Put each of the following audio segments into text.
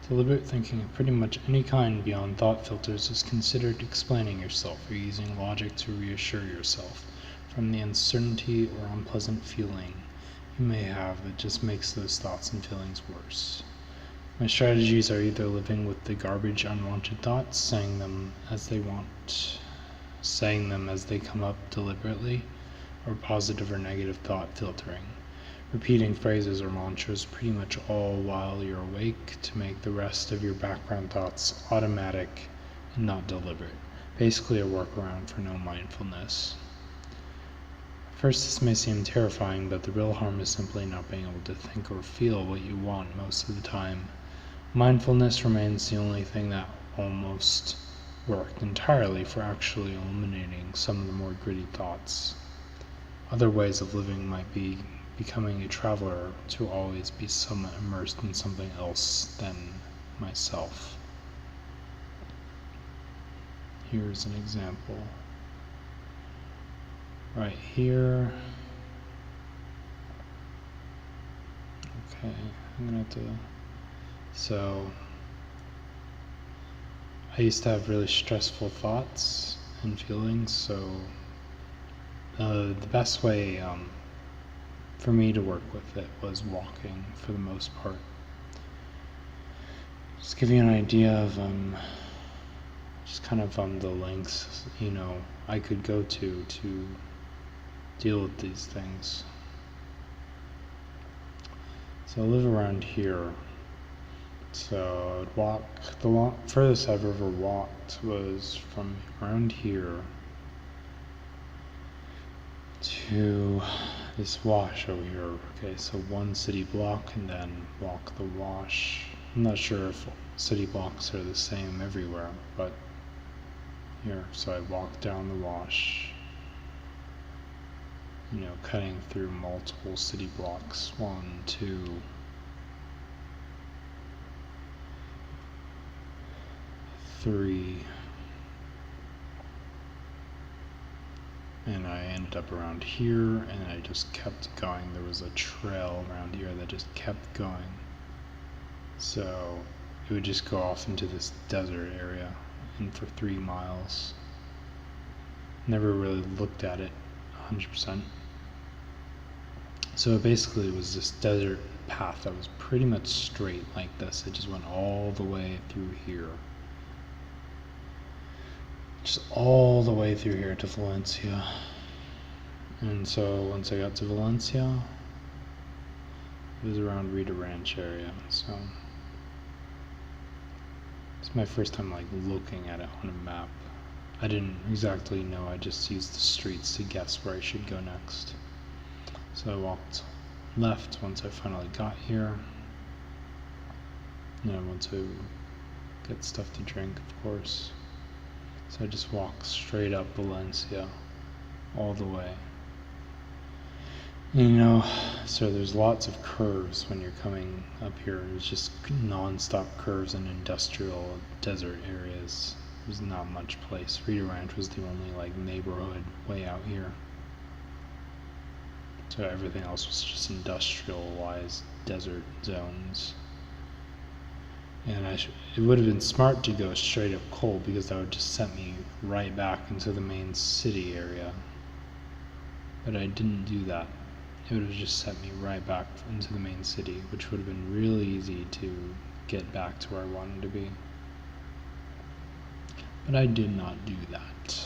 Deliberate thinking of pretty much any kind beyond thought filters is considered explaining yourself or using logic to reassure yourself from the uncertainty or unpleasant feeling you may have that just makes those thoughts and feelings worse. My strategies are either living with the garbage unwanted thoughts, saying them as they come up deliberately, or positive or negative thought filtering, repeating phrases or mantras pretty much all while you're awake to make the rest of your background thoughts automatic and not deliberate. Basically a workaround for no mindfulness. First, this may seem terrifying, but the real harm is simply not being able to think or feel what you want most of the time. Mindfulness remains the only thing that almost worked entirely for actually eliminating some of the more gritty thoughts. Other ways of living might be becoming a traveler to always be somewhat immersed in something else than myself. Here's an example. Right here. Okay, I'm gonna have to. So, I used to have really stressful thoughts and feelings, so the best way for me to work with it was walking for the most part. Just give you an idea of just kind of the lengths I could go to deal with these things. So I live around here. So I'd walk, the furthest I've ever walked was from around here to this wash over here. Okay, so one city block and then walk the wash. I'm not sure if city blocks are the same everywhere, but here, so I walk down the wash, cutting through multiple city blocks, 1, 2, 3, and I ended up around here, and I just kept going. There was a trail around here that just kept going, so it would just go off into this desert area, and for 3 miles. Never really looked at it 100%. So basically it was this desert path that was pretty much straight like this. It just went all the way through here. Just all the way through here to Valencia. And so once I got to Valencia, it was around Rita Ranch area. So it's my first time looking at it on a map. I didn't exactly know, I just used the streets to guess where I should go next. So I walked left once I finally got here. And I went to get stuff to drink, of course. So I just walked straight up Valencia all the way. So there's lots of curves when you're coming up here. There's just non-stop curves in industrial desert areas. There's not much place. Rita Ranch was the only neighborhood way out here. So everything else was just industrialized desert zones. And it would have been smart to go straight up Cole, because that would just send me right back into the main city area. But I didn't do that. It would have just sent me right back into the main city, which would have been really easy to get back to where I wanted to be. But I did not do that.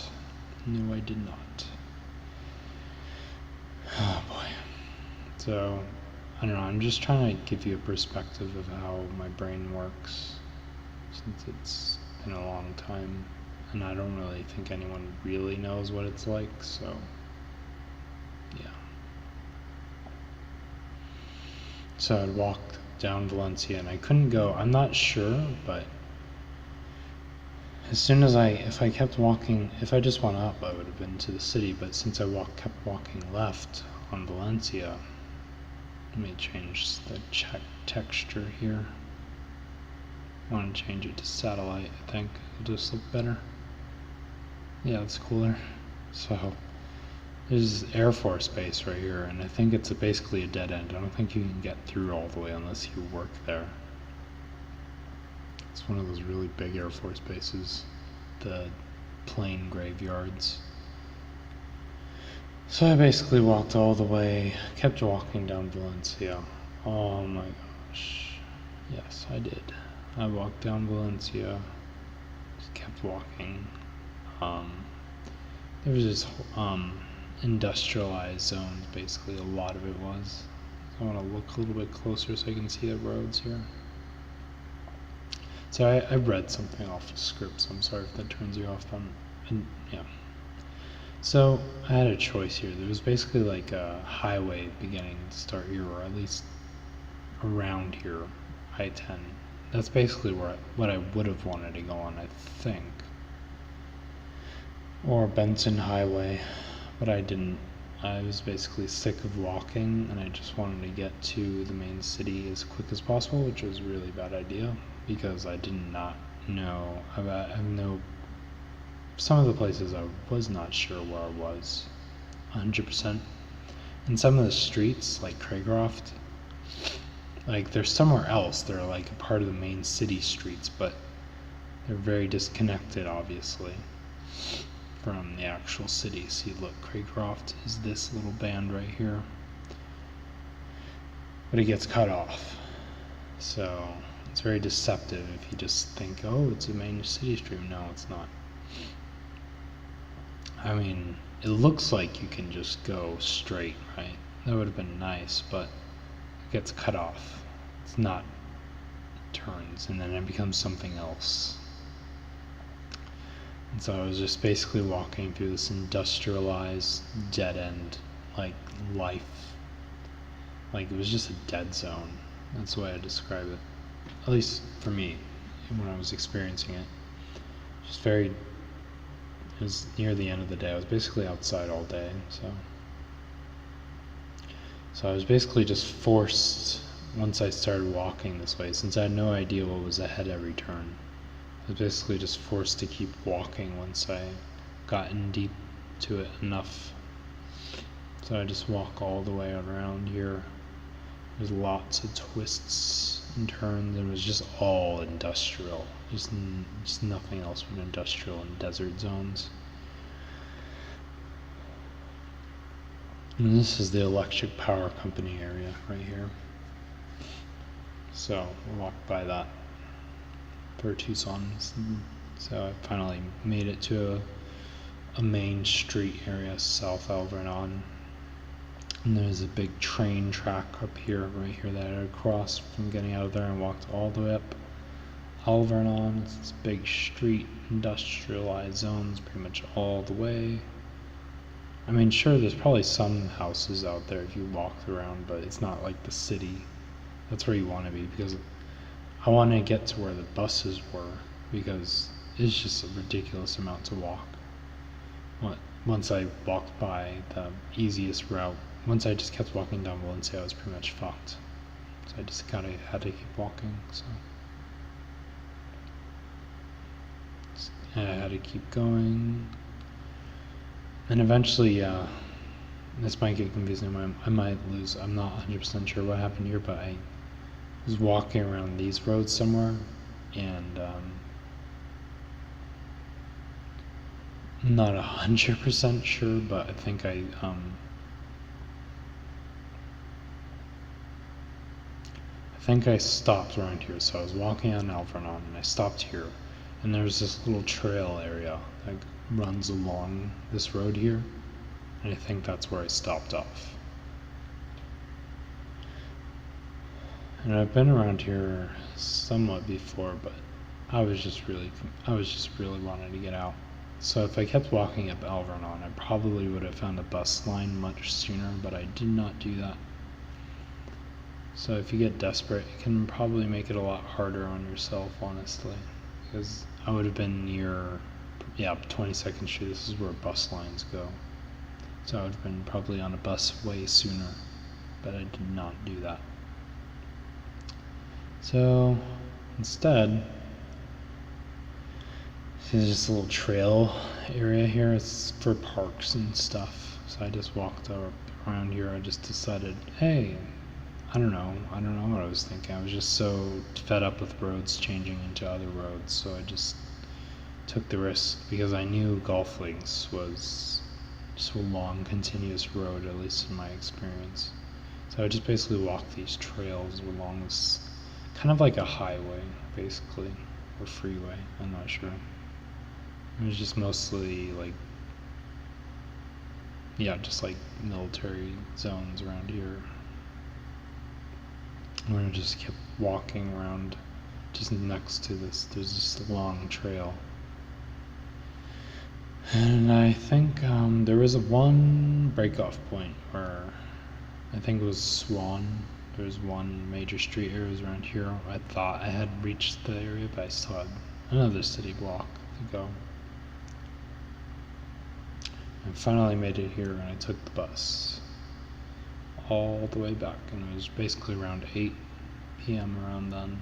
No, I did not. Oh boy. So, I don't know, I'm just trying to give you a perspective of how my brain works, since it's been a long time, and I don't really think anyone really knows what it's like, so, yeah. So I'd walk down Valencia, and I couldn't go, I'm not sure, but as soon as if I kept walking, if I just went up, I would have been to the city, but since I kept walking left on Valencia, let me change the texture here. I want to change it to satellite, I think. It'll just look better. Yeah, it's cooler. So, there's Air Force Base right here, and I think it's basically a dead end. I don't think you can get through all the way unless you work there. It's one of those really big Air Force bases, the plane graveyards. So I basically walked all the way, kept walking down Valencia. Oh my gosh. Yes, I did. I walked down Valencia, just kept walking. There was this industrialized zones, basically, a lot of it was. So I want to look a little bit closer so I can see the roads here. So I read something off the script, so I'm sorry if that turns you off. Yeah. So I had a choice here. There was basically like a highway beginning to start here, or at least around here, I-10. That's basically what I would have wanted to go on, I think. Or Benson Highway, but I didn't. I was basically sick of walking, and I just wanted to get to the main city as quick as possible, which was a really bad idea, because I did not know some of the places I was not sure where I was 100%. And some of the streets, like Craycroft, like they're somewhere else. They're like a part of the main city streets, but they're very disconnected, obviously, from the actual city. See, look, Craycroft is this little band right here, but it gets cut off. So it's very deceptive if you just think, oh, it's a main city street. No, it's not. I mean, it looks like you can just go straight, right? That would have been nice, but it gets cut off. It's not turns, and then it becomes something else. And so I was just basically walking through this industrialized, dead-end, like, life. Like, it was just a dead zone. That's the way I describe it. At least for me, when I was experiencing it. Just very... It was near the end of the day. I was basically outside all day, so I was basically just forced, once I started walking this way, since I had no idea what was ahead every turn. I was basically just forced to keep walking once I got in deep to it enough. So I just walk all the way around here. There's lots of twists and turns, and it was just all industrial. Just nothing else but industrial and desert zones. And this is the electric power company area right here. So we'll walk by that for Tucson. So I finally made it to a main street area, South Alvernon. And there's a big train track up here, right here, that I crossed from getting out of there and walked all the way up Alvernon. It's this big street, industrialized zones, pretty much all the way. I mean, sure, there's probably some houses out there if you walked around, but it's not like the city. That's where you want to be, because I want to get to where the buses were, because it's just a ridiculous amount to walk. Once I walked by the easiest route, once I just kept walking down Valencia, I was pretty much fucked. So I just kind of had to keep walking. So I had to keep going, and eventually, this might get confusing. I might lose. I'm not 100% sure what happened here, but I was walking around these roads somewhere, and I'm not 100% sure, but I think I stopped around here. So I was walking on Alvernon, and I stopped here, and there's this little trail area that runs along this road here, and I think that's where I stopped off. And I've been around here somewhat before, but I was just really wanting to get out. So if I kept walking up Alvernon, I probably would have found a bus line much sooner, but I did not do that. So if you get desperate, you can probably make it a lot harder on yourself, honestly, because I would have been near, 22nd Street. This is where bus lines go. So I would have been probably on a bus way sooner, but I did not do that. So instead, there's just a little trail area here. It's for parks and stuff. So I just walked around here. I just decided, hey, I don't know what I was thinking. I was just so fed up with roads changing into other roads, so I just took the risk because I knew golf links was just a long, continuous road, at least in my experience. So I just basically walked these trails along this, kind of like a highway, basically, or freeway, I'm not sure. It was just mostly like, yeah, just like military zones around here. And I just kept walking around just next to this. There's just a long trail. And I think there was one break-off point where I think it was Swan. There was one major street areas around here. I thought I had reached the area, but I still had another city block to go. I finally made it here and I took the bus all the way back, and it was basically around 8 p.m. around then.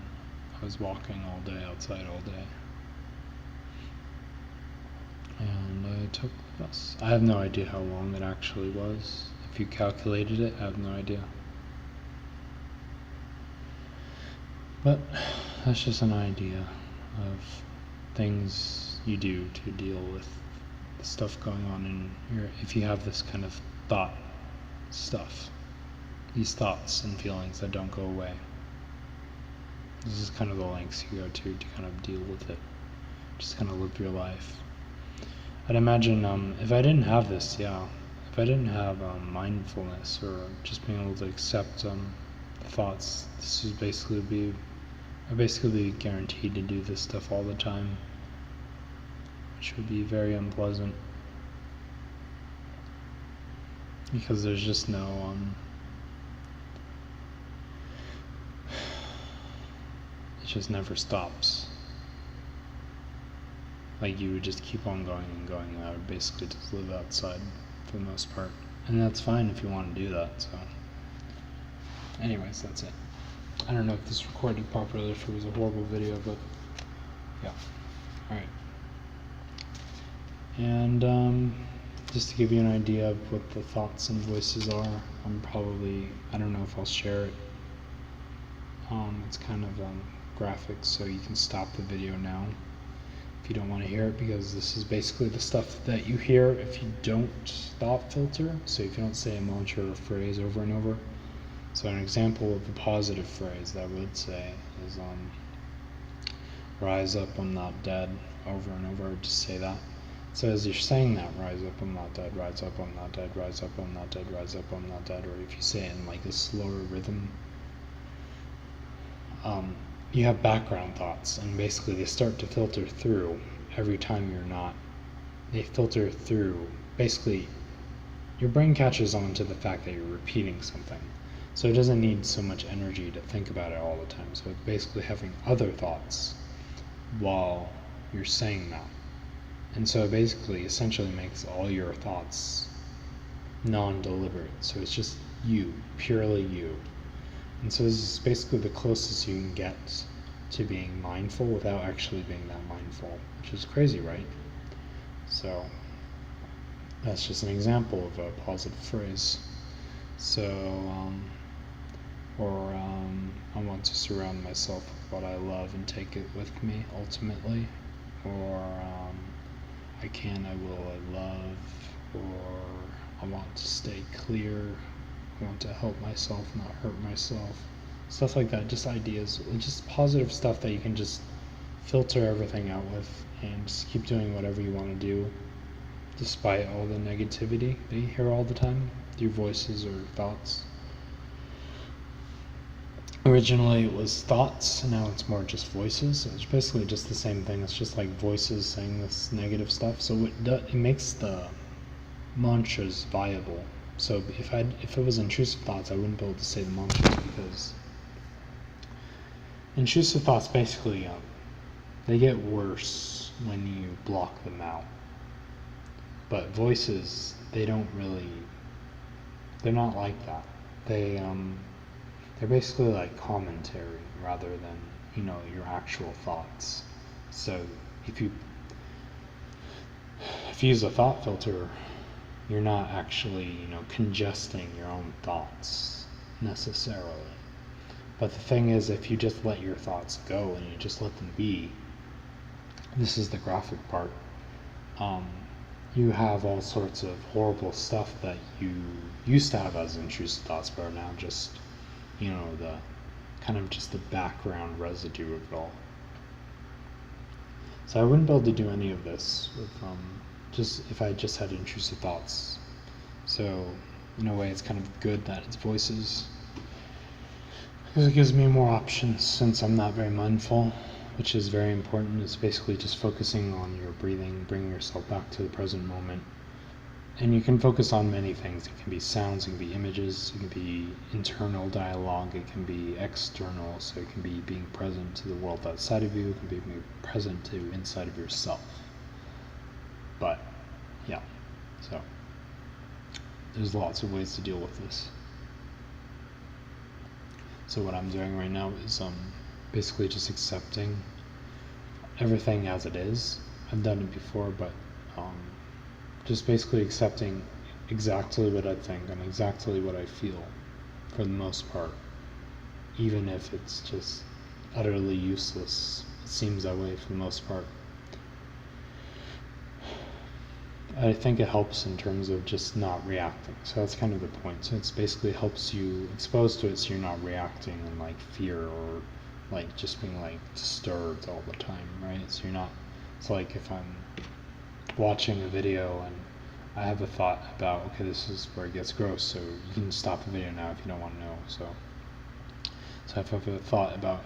I was walking all day outside all day. And I took the bus. I have no idea how long it actually was. If you calculated it, I have no idea. But that's just an idea of things you do to deal with the stuff going on in your, if you have this kind of thought stuff, these thoughts and feelings that don't go away. This is kind of the lengths you go to kind of deal with it. Just kind of live your life. I'd imagine if I didn't have this, if I didn't have mindfulness or just being able to accept thoughts, this would basically I'd basically be guaranteed to do this stuff all the time, which would be very unpleasant because there's just no it just never stops. Like, you would just keep on going and going, and I would basically just live outside for the most part. And that's fine if you want to do that, so. Anyways, that's it. I don't know if this recorded properly, if it was a horrible video, but yeah. Alright. And just to give you an idea of what the thoughts and voices are, I don't know if I'll share it. It's kind of graphics, so you can stop the video now if you don't want to hear it, because this is basically the stuff that you hear if you don't thought filter. So if you don't say a mantra or a phrase over and over. So an example of a positive phrase that I would say is rise up, I'm not dead, over and over. Just say that. So as you're saying that, rise up, I'm not dead, rise up, I'm not dead, rise up, I'm not dead, rise up, I'm not dead, or if you say it in like a slower rhythm, you have background thoughts, and basically they start to filter through every time you're not. They filter through, basically, your brain catches on to the fact that you're repeating something. So it doesn't need so much energy to think about it all the time. So it's basically having other thoughts while you're saying that. And so it basically essentially makes all your thoughts non-deliberate. So it's just you, purely you. And so this is basically the closest you can get to being mindful without actually being that mindful, which is crazy, right? So that's just an example of a positive phrase. So, I want to surround myself with what I love and take it with me, ultimately. Or, I can, I will, I love. Or, I want to stay clear. I want to help myself, not hurt myself. Stuff like that, just ideas, just positive stuff that you can just filter everything out with and just keep doing whatever you want to do despite all the negativity that you hear all the time through voices or thoughts. Originally it was thoughts, and now it's more just voices. So it's basically just the same thing. It's just like voices saying this negative stuff. So it makes the mantras viable. So if it was intrusive thoughts, I wouldn't be able to say the mantras, because intrusive thoughts basically they get worse when you block them out. But voices, they're not like that. They're basically like commentary rather than, your actual thoughts. So if you use a thought filter, you're not actually, congesting your own thoughts necessarily. But the thing is, if you just let your thoughts go and you just let them be, this is the graphic part, you have all sorts of horrible stuff that you used to have as intrusive thoughts, but are now just, the kind of just the background residue of it all. So I wouldn't be able to do any of this with, if I just had intrusive thoughts. So in a way, it's kind of good that it's voices, because it gives me more options since I'm not very mindful, which is very important. It's basically just focusing on your breathing, bringing yourself back to the present moment. And you can focus on many things. It can be sounds, it can be images, it can be internal dialogue, it can be external, so it can be being present to the world outside of you, it can be being present to inside of yourself. But, yeah, so there's lots of ways to deal with this. So what I'm doing right now is basically just accepting everything as it is. I've done it before, but just basically accepting exactly what I think and exactly what I feel for the most part, even if it's just utterly useless. It seems that way for the most part. I think it helps in terms of just not reacting. So that's kind of the point. So it's basically helps you expose to it so you're not reacting in like fear or like just being like disturbed all the time, right? So you're not, it's like if I'm watching a video and I have a thought about, okay, this is where it gets gross, so you can stop the video now if you don't want to know. So if I have a thought about,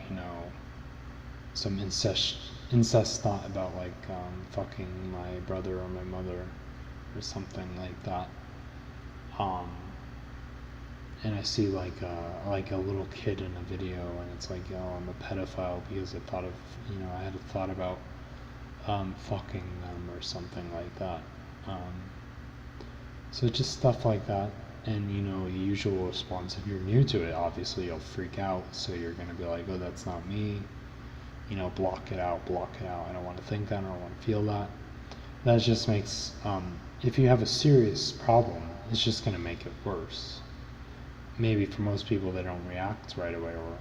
some incest thought about like fucking my brother or my mother or something like that, and I see like a little kid in a video and it's like, oh, I'm a pedophile because I thought of, I had a thought about fucking them or something like that. So just stuff like that. And the usual response, if you're new to it, obviously you'll freak out, so you're going to be like, oh, that's not me, block it out, I don't want to think that, I don't want to feel that. That just makes, if you have a serious problem, it's just going to make it worse. Maybe for most people they don't react right away, or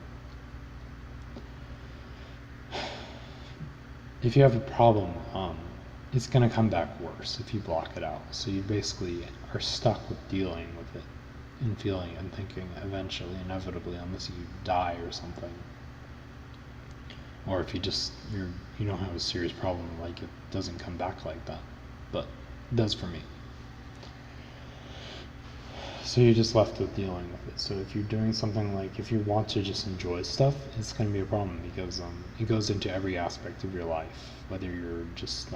if you have a problem, it's going to come back worse if you block it out. So you basically are stuck with dealing with it and feeling it and thinking eventually, inevitably, unless you die or something. Or if you don't have a serious problem, like it doesn't come back like that. But it does for me. So you're just left with dealing with it. So if you're doing something like, if you want to just enjoy stuff, it's going to be a problem because it goes into every aspect of your life. Whether you're just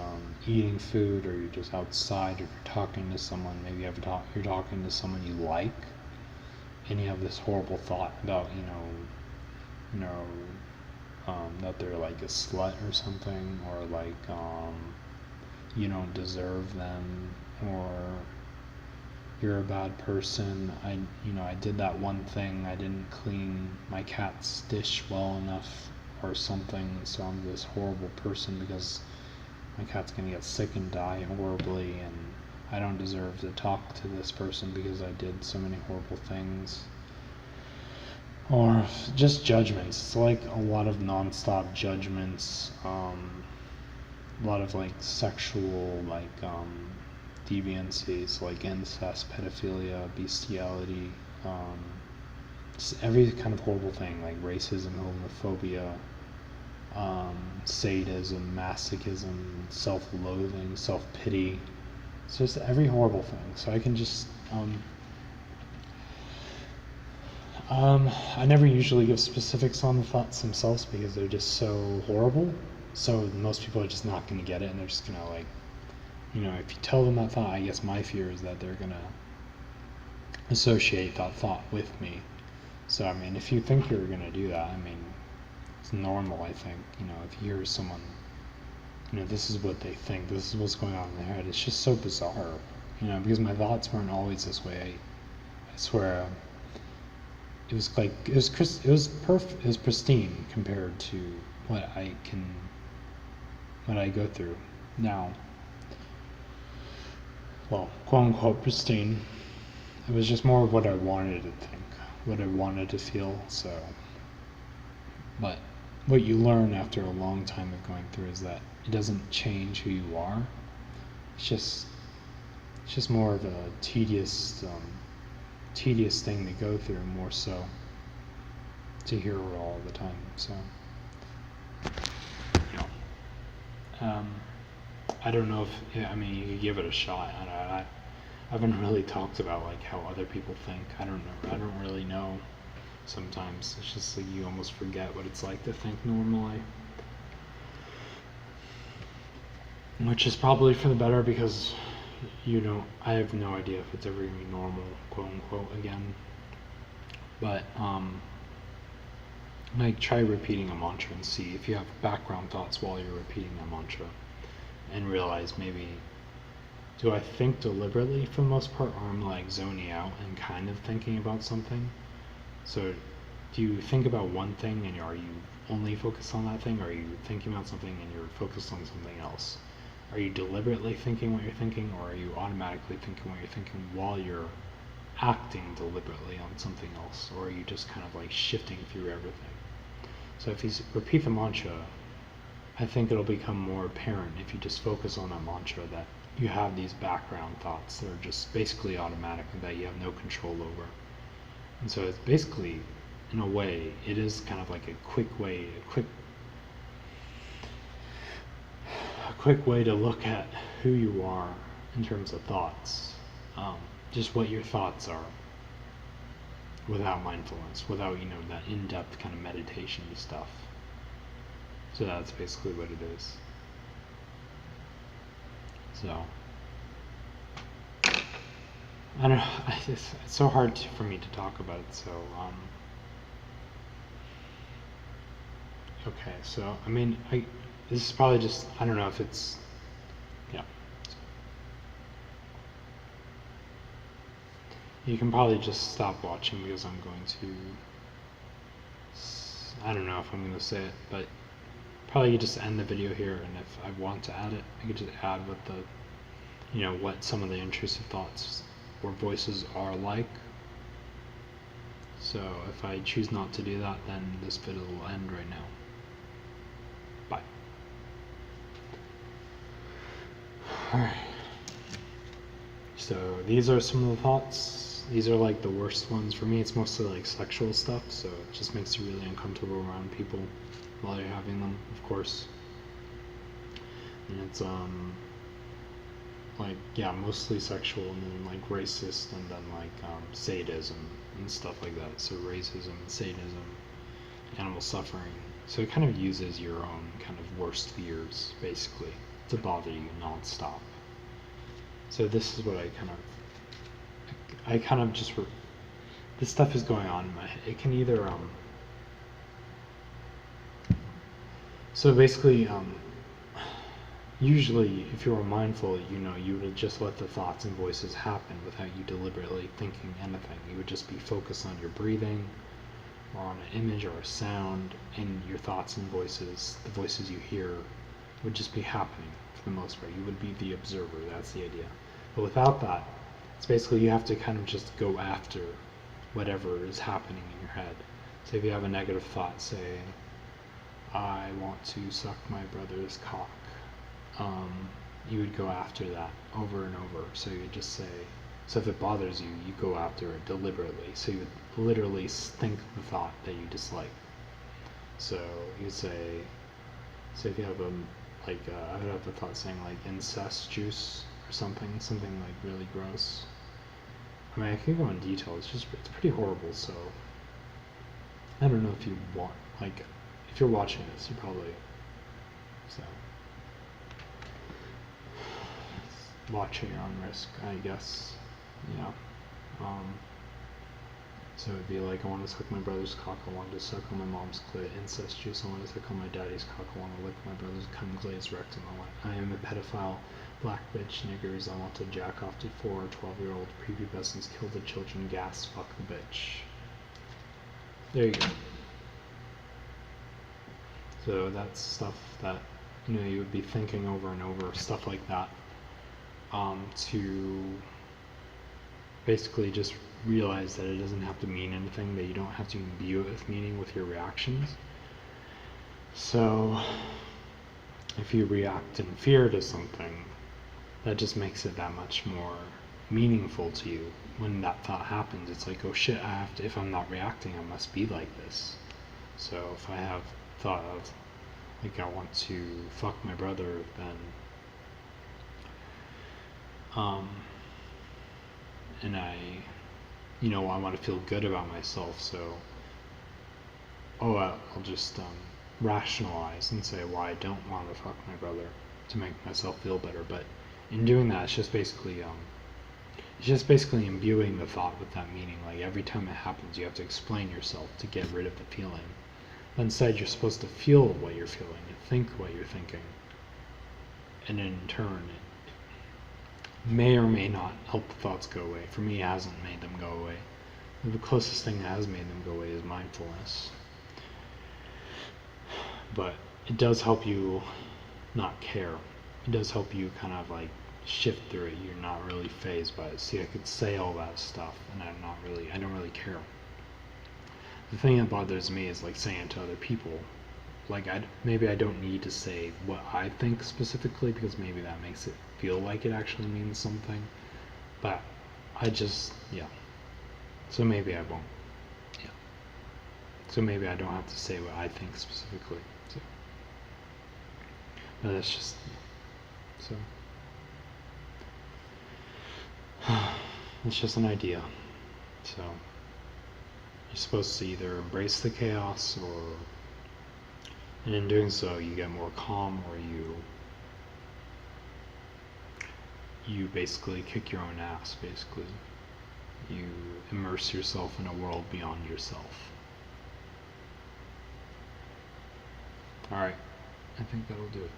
eating food, or you're just outside, or you're talking to someone, maybe you're talking to someone you like, and you have this horrible thought about, that they're like a slut or something, or like you don't deserve them, or you're a bad person. I did that one thing, I didn't clean my cat's dish well enough or something, so I'm this horrible person because my cat's gonna get sick and die horribly, and I don't deserve to talk to this person because I did so many horrible things. Or just judgments. It's like a lot of non-stop judgments, a lot of like sexual deviancies, like incest, pedophilia, bestiality, just every kind of horrible thing, like racism, homophobia, sadism, masochism, self-loathing, self-pity. It's just every horrible thing. So I can just I never usually give specifics on the thoughts themselves because they're just so horrible. So most people are just not going to get it, and they're just going to like, if you tell them that thought, I guess my fear is that they're going to associate that thought with me. So, I mean, if you think you're going to do that, I mean, it's normal, I think. If you hear someone, this is what they think, this is what's going on in their head, it's just so bizarre, because my thoughts weren't always this way. I swear, it was like, it was perfect, it was pristine compared to what I go through now. Well, quote unquote pristine. It was just more of what I wanted to think, what I wanted to feel. So But what you learn after a long time of going through is that it doesn't change who you are. It's just more of a tedious thing to go through, more so to hear it all the time. So, I don't know if, I mean, you could give it a shot. I haven't really talked about like how other people think. I don't know. I don't really know. Sometimes it's just like you almost forget what it's like to think normally, which is probably for the better, because I have no idea if it's ever gonna be normal, quote unquote, again. But like, try repeating a mantra and see if you have background thoughts while you're repeating that mantra, and realize, maybe, do I think deliberately for the most part, or am I like zoning out and kind of thinking about something? So do you think about one thing and are you only focused on that thing, or are you thinking about something and you're focused on something else? Are you deliberately thinking what you're thinking, or are you automatically thinking what you're thinking while you're acting deliberately on something else? Or are you just kind of like shifting through everything? So if you repeat the mantra, I think it'll become more apparent, if you just focus on that mantra, that you have these background thoughts that are just basically automatic and that you have no control over. And so it's basically, in a way, it is kind of like a quick way to look at who you are in terms of thoughts. Just what your thoughts are without mindfulness, without, that in-depth kind of meditation stuff. So that's basically what it is. So, I don't know, it's so hard for me to talk about it, so, okay, so, I mean, this is probably just, I don't know if it's, yeah. You can probably just stop watching, because I'm going to, I don't know if I'm going to say it, but probably you just end the video here, and if I want to add it, I could just add what what some of the intrusive thoughts or voices are like. So if I choose not to do that, then this video will end right now. Bye. Alright. So these are some of the thoughts. These are like the worst ones. For me, it's mostly like sexual stuff, so it just makes you really uncomfortable around people while you're having them, of course. And it's like, yeah, mostly sexual, and then like racist, and then like sadism and stuff like that. So racism, sadism, animal suffering. So it kind of uses your own kind of worst fears, basically, to bother you non-stop. So this is what I kind of just, this stuff is going on in my head. It can either, so basically, usually, if you were mindful, you would just let the thoughts and voices happen without you deliberately thinking anything. You would just be focused on your breathing, or on an image or a sound, and your thoughts and voices, the voices you hear, would just be happening for the most part. You would be the observer, that's the idea. But without that, it's basically you have to kind of just go after whatever is happening in your head. So if you have a negative thought, say, I want to suck my brother's cock, you would go after that over and over. So you would just say, so if it bothers you, you go after it deliberately. So you would literally think the thought that you dislike. So you'd say, so if you have I would have the thought saying like incest juice or something like really gross. I mean, I could go in detail, it's pretty horrible, so I don't know if you want, like, if you're watching this, you probably, so, watch at your own risk, I guess, yeah. So it'd be like, I want to suck my brother's cock, I want to suck on my mom's clit, incest juice, I want to suck on my daddy's cock, I want to lick my brother's cum glazed rectum, I am a pedophile, black bitch, niggers, I want to jack off to 4 or 12-year-old prepubescents, kill the children, gas, fuck the bitch. There you go. So that's stuff that, you would be thinking over and over, stuff like that, to basically just realize that it doesn't have to mean anything, that you don't have to imbue it with meaning with your reactions. So if you react in fear to something, that just makes it that much more meaningful to you. When that thought happens, it's like, oh shit, I have to, if I'm not reacting, I must be like this. So if I have thought of, like, I want to fuck my brother, then and I want to feel good about myself, so I'll just rationalize and say why I don't want to fuck my brother to make myself feel better. But in doing that, it's just basically imbuing the thought with that meaning. Like every time it happens, you have to explain yourself to get rid of the feeling. But instead, you're supposed to feel what you're feeling and think what you're thinking, and in turn, it may or may not help the thoughts go away. For me, it hasn't made them go away. The closest thing that has made them go away is mindfulness. But it does help you not care. It does help you kind of like shift through it. You're not really fazed by it. See, I could say all that stuff and I don't really care. The thing that bothers me is like saying it to other people. Like maybe I don't need to say what I think specifically, because maybe that makes it feel like it actually means something. But so maybe I won't. Yeah. So maybe I don't have to say what I think specifically. So. But that's just, so. It's just an idea. So you're supposed to either embrace the chaos, and in doing so you get more calm, or you basically kick your own ass, basically. You immerse yourself in a world beyond yourself. Alright, I think that'll do it.